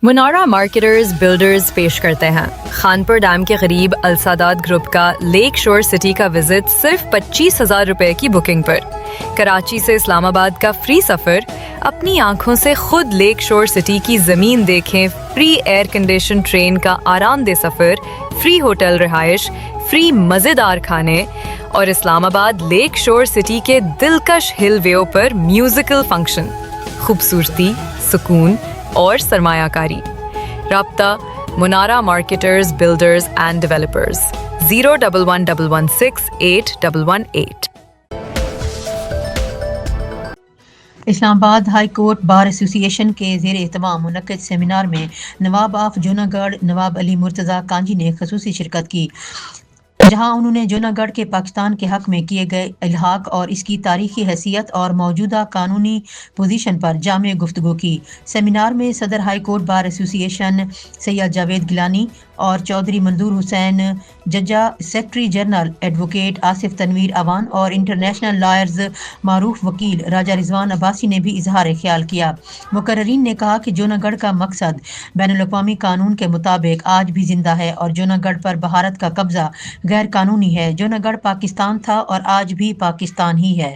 منارہ marketers builders پیش کرتے ہیں خانپور ڈیم کے قریب السادات گروپ کا لیک شور سٹی کا وزٹ صرف 25,000 روپے کی بکنگ پر۔ کراچی سے اسلام آباد کا فری سفر، اپنی آنکھوں سے خود لیک شور سٹی کی زمین دیکھیں، فری ایئر کنڈیشن ٹرین کا آرام دہ سفر، فری ہوٹل رہائش، فری مزیدار کھانے اور اسلام آباد لیک شور سٹی کے دلکش ہل ویو پر میوزیکل فنکشن، خوبصورتی، سکون اور سرمایہ کاری۔ رابطہ منارہ مارکیٹرز بلڈرز اینڈ ڈیولپرز 011168118۔ اسلام آباد ہائی کورٹ بار ایسوسی ایشن کے زیر اہتمام منعقد سیمینار میں نواب آف جوناگڑھ گڑھ نواب علی مرتضیٰ کانجی نے خصوصی شرکت کی، جہاں انہوں نے جوناگڑھ گڑھ کے پاکستان کے حق میں کیے گئے الحاق اور اس کی تاریخی حیثیت اور موجودہ قانونی پوزیشن پر جامع گفتگو کی۔ سیمینار میں صدر ہائی کورٹ بار ایسوسی ایشن سید جاوید گیلانی اور Chaudhry Manzoor Hussain Jajja, secretary general advocate Asif Tanveer Awan اور انٹرنیشنل لائرز معروف وکیل راجہ رضوان عباسی نے بھی اظہار خیال کیا۔ مقررین نے کہا کہ جوناگڑھ گڑھ کا مقصد بین الاقوامی قانون کے مطابق آج بھی زندہ ہے اور جوناگڑھ گڑھ پر بھارت کا قبضہ غیر قانونی ہے۔ جوناگڑھ گڑھ پاکستان تھا اور آج بھی پاکستان ہی ہے۔